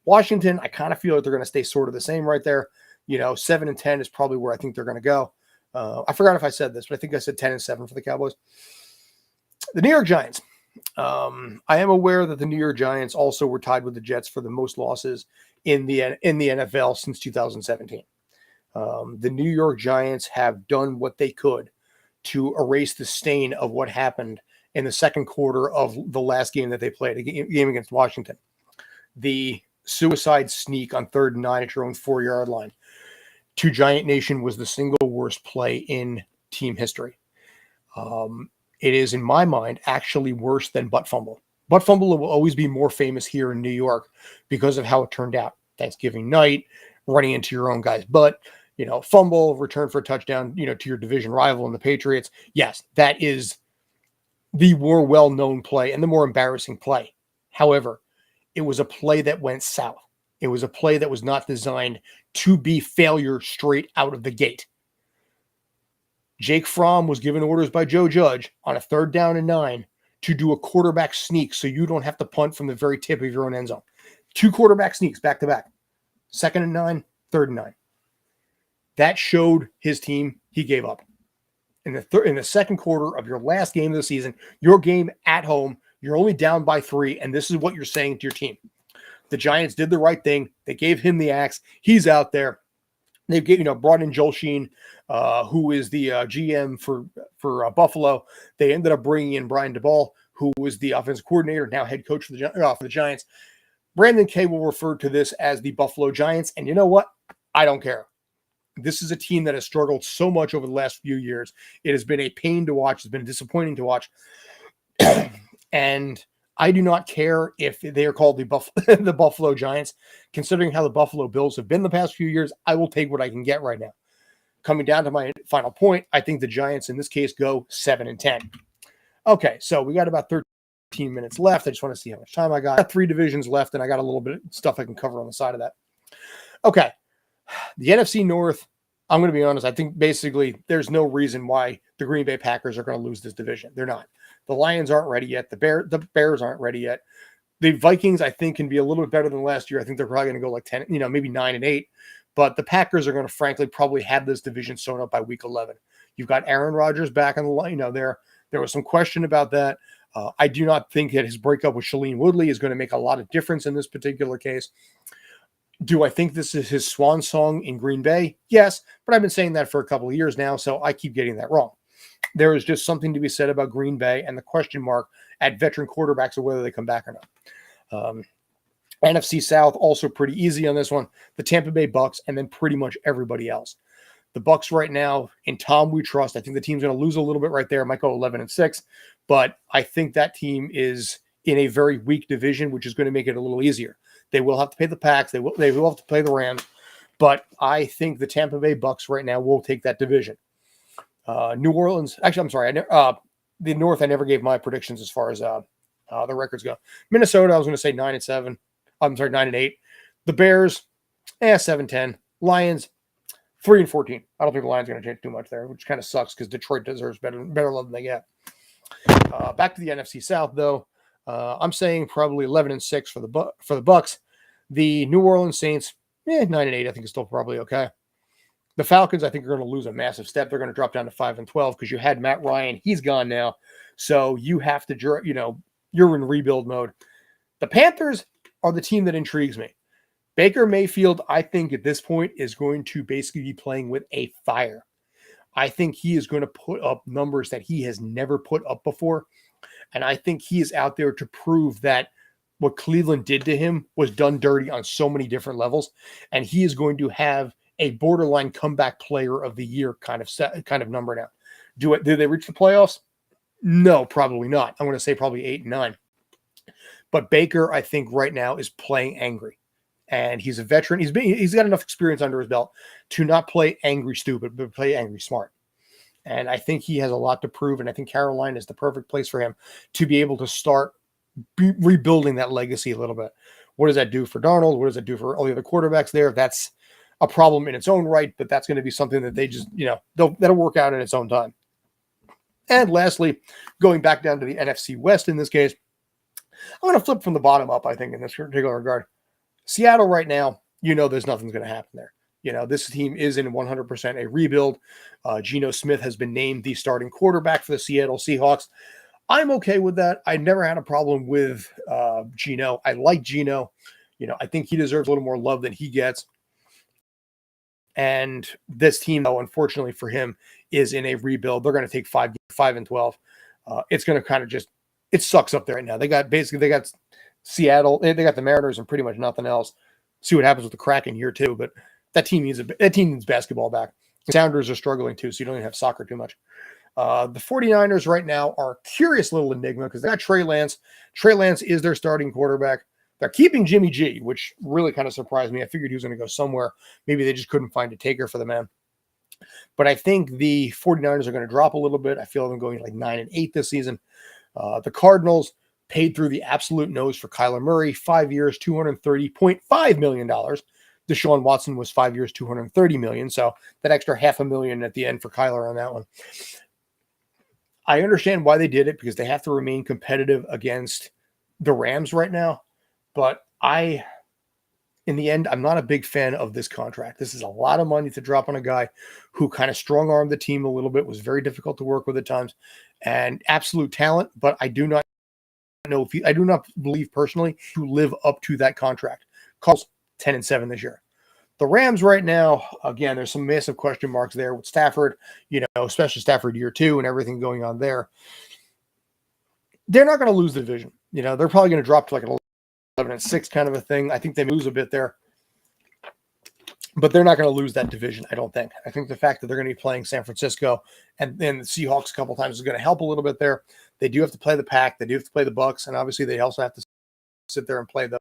Washington, I kind of feel like they're going to stay sort of the same right there. You know, 7-10 is probably where I think they're going to go. I forgot if I said this, but I think I said 10-7 for the Cowboys. The New York Giants. I am aware that the New York Giants also were tied with the Jets for the most losses in the NFL since 2017. The New York Giants have done what they could to erase the stain of what happened in the second quarter of the last game that they played, a game against Washington. The suicide sneak on 3rd and 9 at your own 4-yard line to Giant Nation was the single worst play in team history. It is, in my mind, actually worse than butt fumble. Butt fumble will always be more famous here in New York because of how it turned out. Thanksgiving night, running into your own guy's butt, fumble, return for a touchdown, to your division rival in the Patriots. Yes, that is the more well-known play and the more embarrassing play. However, it was a play that went south. It was a play that was not designed to be failure straight out of the gate. Jake Fromm was given orders by Joe Judge on a 3rd down and 9 to do a quarterback sneak so you don't have to punt from the very tip of your own end zone. 2 quarterback sneaks back to back. 2nd and 9, 3rd and 9. That showed his team he gave up. In the second quarter of your last game of the season, your game at home, you're only down by 3, and this is what you're saying to your team. The Giants did the right thing. They gave him the axe. He's out there. They've brought in Joel Sheen, who is the GM for Buffalo. They ended up bringing in Brian DeBall, who was the offensive coordinator, now head coach for the Giants. Brandon Kay will refer to this as the Buffalo Giants, and you know what? I don't care. This is a team that has struggled so much over the last few years. It has been a pain to watch. It's been disappointing to watch. And I do not care if they are called the Buffalo Giants. Considering how the Buffalo Bills have been the past few years, I will take what I can get right now. Coming down to my final point, I think the Giants in this case go 7-10. Okay, so we got about 13 minutes left. I just want to see how much time I got. I got 3 divisions left, and I got a little bit of stuff I can cover on the side of that. Okay, the NFC North, I'm going to be honest, I think basically there's no reason why the Green Bay Packers are going to lose this division. They're not. The Lions aren't ready yet. The Bears aren't ready yet. The Vikings, I think, can be a little bit better than last year. I think they're probably going to go like 10, maybe 9-8. But the Packers are going to, frankly, probably have this division sewn up by week 11. You've got Aaron Rodgers back on the line. There was some question about that. I do not think that his breakup with Shailene Woodley is going to make a lot of difference in this particular case. Do I think this is his swan song in Green Bay? Yes, but I've been saying that for a couple of years now, so I keep getting that wrong. There is just something to be said about Green Bay and the question mark at veteran quarterbacks of whether they come back or not. NFC South, also pretty easy on this one. The Tampa Bay Bucks, and then pretty much everybody else. The Bucks right now, in Tom we trust. I think the team's going to lose a little bit right there. It might go 11-6, but I think that team is in a very weak division, which is going to make it a little easier. They will have to play the Packs. They will have to play the Rams, but I think the Tampa Bay Bucks right now will take that division. New Orleans, actually, I'm sorry. The North, I never gave my predictions as far as the records go. Minnesota, I was going to say 9-7. I'm sorry, 9-8. The Bears, 7-10. Lions, 3-14. I don't think the Lions are going to change too much there, which kind of sucks because Detroit deserves better love than they get. Back to the NFC South, though. I'm saying probably 11-6 for the Bucks. The New Orleans Saints, 9-8. I think is still probably okay. The Falcons, I think, are going to lose a massive step. They're going to drop down to 5-12 because you had Matt Ryan. He's gone now. So you have to, you're in rebuild mode. The Panthers are the team that intrigues me. Baker Mayfield, I think at this point is going to basically be playing with a fire. I think he is going to put up numbers that he has never put up before. And I think he is out there to prove that what Cleveland did to him was done dirty on so many different levels. And he is going to have a borderline comeback player of the year kind of number now. Do they reach the playoffs? No, probably not. I'm going to say probably 8-9. But Baker, I think right now is playing angry. And he's a veteran. He's got enough experience under his belt to not play angry stupid, but play angry smart. And I think he has a lot to prove. And I think Carolina is the perfect place for him to be able to start rebuilding that legacy a little bit. What does that do for Darnold? What does that do for all the other quarterbacks there? That's a problem in its own right, but that's going to be something that they just, that'll work out in its own time. And lastly, going back down to the NFC West in this case, I'm going to flip from the bottom up, I think, in this particular regard. Seattle right now, there's nothing's going to happen there. This team is in 100% a rebuild. Geno Smith has been named the starting quarterback for the Seattle Seahawks. I'm okay with that. I never had a problem with Geno. I like Geno. I think he deserves a little more love than he gets. And this team, though, unfortunately for him, is in a rebuild. They're going to take 5-12. It's going to kind of it sucks up there right now. They got Seattle, they got the Mariners and pretty much nothing else. See what happens with the Kraken year 2, but that team needs basketball back. The Sounders are struggling too, so you don't even have soccer too much. The 49ers right now are a curious little enigma because they got Trey Lance. Trey Lance is their starting quarterback. They're keeping Jimmy G, which really kind of surprised me. I figured he was going to go somewhere. Maybe they just couldn't find a taker for the man. But I think the 49ers are going to drop a little bit. I feel them going like 9-8 this season. The Cardinals paid through the absolute nose for Kyler Murray, 5 years, $230.5 million. Deshaun Watson was 5 years, $230 million. So that extra $500,000 at the end for Kyler on that one. I understand why they did it because they have to remain competitive against the Rams right now. But in the end, I'm not a big fan of this contract. This is a lot of money to drop on a guy who kind of strong-armed the team a little bit, was very difficult to work with at times, and absolute talent. But I do not believe personally to live up to that contract. Cardinals 10-7 this year. The Rams right now, again, there's some massive question marks there with Stafford, especially Stafford year 2 and everything going on there. They're not going to lose the division. They're probably going to drop to like an 11-6 kind of a thing. I think they lose a bit there, but they're not going to lose that division. I don't think. I think the fact that they're going to be playing San Francisco and then the Seahawks a couple times is going to help a little bit there. They do have to play the Pack. They do have to play the Bucks, and obviously they also have to sit there and play the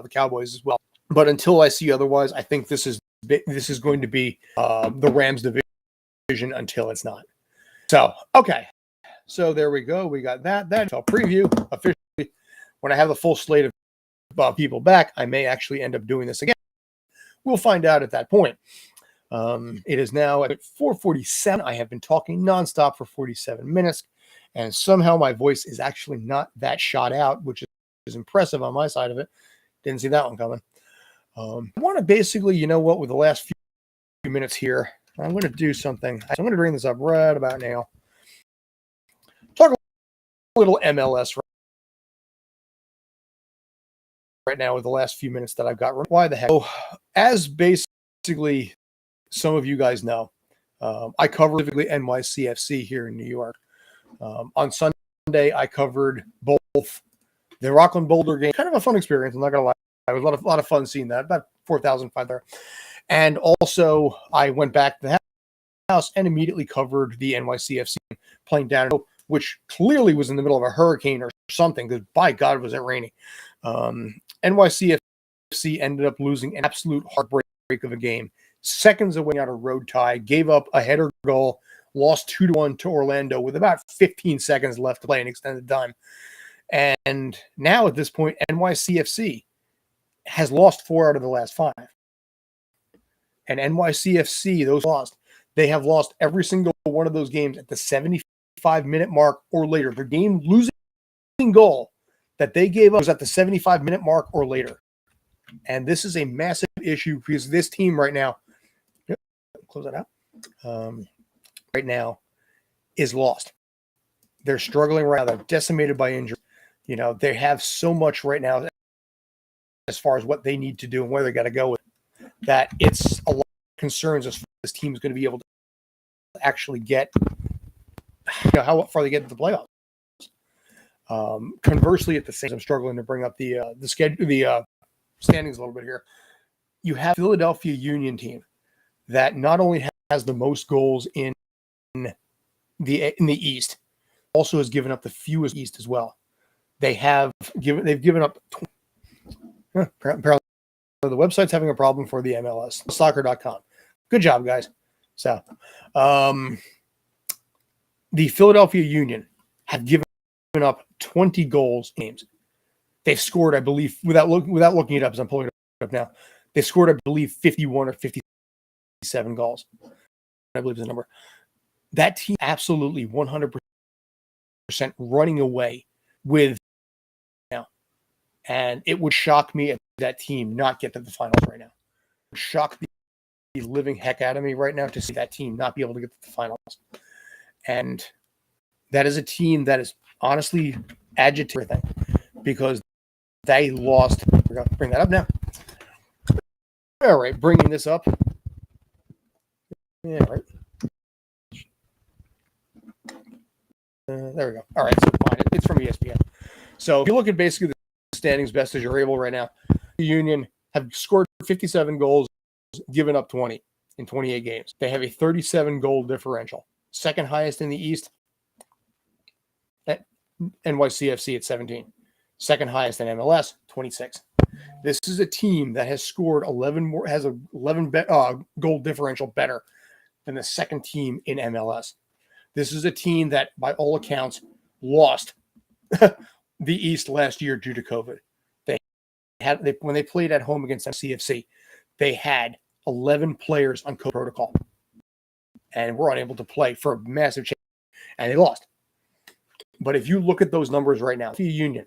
Cowboys as well. But until I see otherwise, I think this is going to be the Rams division until it's not. So, okay. So there we go. We got that. That preview officially. When I have the full slate of people back, I may actually end up doing this again. We'll find out at that point. It is now at 4:47. I have been talking nonstop for 47 minutes, and somehow my voice is actually not that shot out, which is impressive on my side of it. Didn't see that one coming. I want to basically, with the last few minutes here, I'm going to do something. I'm going to bring this up right about now. Talk a little MLS right now with the last few minutes that I've got. Why the heck? So, as basically some of you guys know, I cover specifically NYCFC here in New York. On Sunday, I covered both the Rockland Boulder game. Kind of a fun experience. I'm not going to lie. It was a lot of fun seeing that. About 4,005 there. And also, I went back to the house and immediately covered the NYCFC playing down, which clearly was in the middle of a hurricane or something, because by God, was it raining. NYCFC ended up losing an absolute heartbreak of a game. Seconds away out of road tie, gave up a header goal, lost 2-1 to Orlando with about 15 seconds left to play in extended time. And now at this point, NYCFC has lost 4 out of the last 5. And NYCFC, those lost, they have lost every single one of those games at the 75-minute mark or later. Their game losing goal that they gave up was at the 75-minute mark or later. And this is a massive issue because this team right now, close that out, right now is lost. They're struggling right now. They're decimated by injury. They have so much right now as far as what they need to do and where they got to go with that. It's a lot of concerns as far as this team is going to be able to actually get, how far they get to the playoffs. Conversely, at the same time, I'm struggling to bring up the schedule, the standings a little bit here. You have Philadelphia Union team that not only has the most goals in the East, also has given up the fewest East as well. They've given up. Apparently, the website's having a problem for the MLS. Soccer.com. Good job, guys. So, the Philadelphia Union have given up 20 goals in games. They've scored, I believe, without looking it up, as I'm pulling it up now, they scored, I believe, 51 or 57 goals. I believe is the number. That team absolutely 100% running away with now. And it would shock me if that team not get to the finals right now. It would shock the living heck out of me right now to see that team not be able to get to the finals. And that is a team that is honestly agitated everything because they lost. We're going to bring that up now. All right, bringing this up. Yeah, right. There we go. All right, so fine. It's from ESPN. So if you look at basically the standings best as you're able right now, the Union have scored 57 goals, given up 20 in 28 games. They have a 37 goal differential, second highest in the East. At NYCFC at 17, second highest in MLS, 26. This is a team that has scored 11 more, has a 11 goal differential better than the second team in MLS. This is a team that, by all accounts, lost the East last year due to COVID. When they played at home against CFC, they had 11 players on COVID protocol and were unable to play for a massive change, and they lost. But if you look at those numbers right now, the Union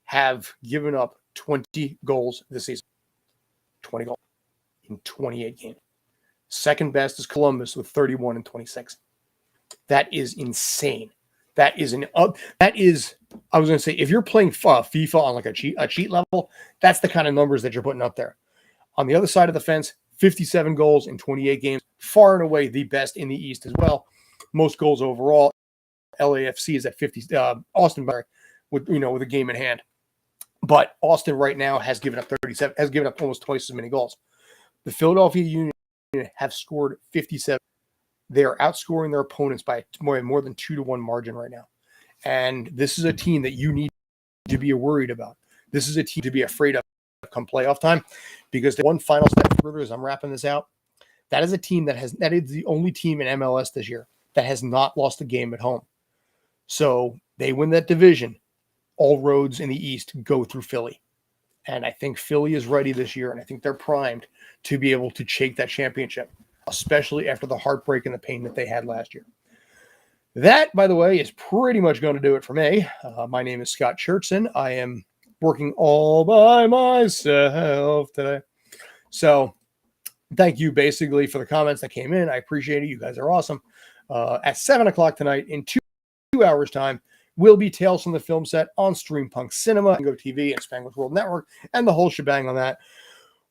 have given up 20 goals this season. 20 goals in 28 games. Second best is Columbus with 31 and 26. That is insane. I was going to say, if you're playing FIFA on like a cheat level, that's the kind of numbers that you're putting up there. On the other side of the fence, 57 goals in 28 games, far and away the best in the East as well. Most goals overall. LAFC is at 50. Austin, with a game in hand, but Austin right now has given up 37. Has given up almost twice as many goals. The Philadelphia Union have scored 57. They are outscoring their opponents by more than 2-1 margin right now. And this is a team that you need to be worried about. This is a team to be afraid of come playoff time, because the one final step further as I'm wrapping this out, that is a team that is the only team in MLS this year that has not lost a game at home. So they win that division. All roads in the East go through Philly. And I think Philly is ready this year, and I think they're primed to be able to shake that championship, especially after the heartbreak and the pain that they had last year. That, by the way, is pretty much going to do it for me. My name is Scott Churchson. I am working all by myself today. So thank you basically for the comments that came in. I appreciate it. You guys are awesome. At 7 o'clock tonight, in 2 hours' time, will be Tales from the Film Set on Streampunk Cinema, Go TV, and Spanglish World Network, and the whole shebang on that.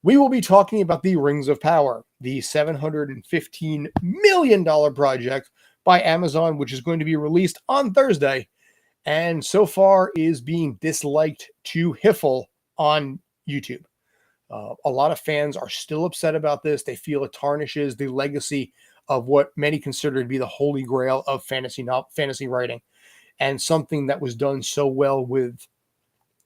We will be talking about the Rings of Power, the $715 million project by Amazon, which is going to be released on Thursday, and so far is being disliked to Hiffle on YouTube. A lot of fans are still upset about this. They feel it tarnishes the legacy of what many consider to be the holy grail of fantasy writing, and something that was done so well with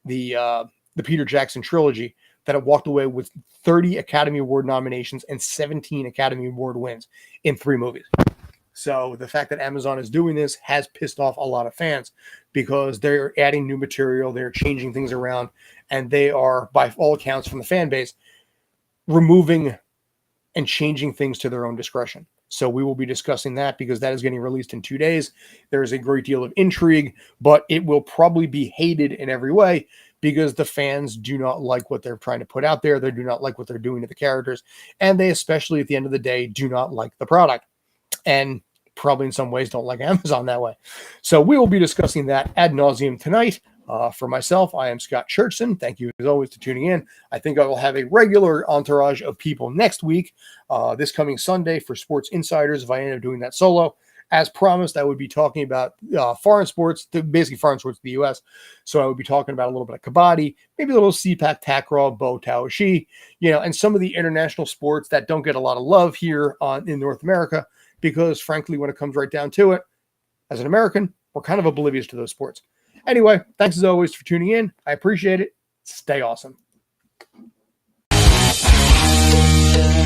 the Peter Jackson trilogy that it walked away with 30 Academy Award nominations and 17 Academy Award wins in 3 movies. So the fact that Amazon is doing this has pissed off a lot of fans, because they're adding new material, they're changing things around, and they are, by all accounts from the fan base, removing and changing things to their own discretion. So we will be discussing that, because that is getting released in 2 days. There is a great deal of intrigue, but it will probably be hated in every way, because the fans do not like what they're trying to put out there. They do not like what they're doing to the characters. And they, especially at the end of the day, do not like the product. And probably in some ways don't like Amazon that way. So we will be discussing that ad nauseum tonight. For myself, I am Scott Churchson. Thank you as always for tuning in. I think I will have a regular entourage of people next week, this coming Sunday, for Sports Insiders, if I end up doing that solo. As promised, I would be talking about foreign sports, basically foreign sports to the U.S. So I would be talking about a little bit of kabaddi, maybe a little CPAC, takraw, bo, tao, shi, and some of the international sports that don't get a lot of love here in North America, because frankly, when it comes right down to it, as an American, we're kind of oblivious to those sports. Anyway, thanks as always for tuning in. I appreciate it. Stay awesome.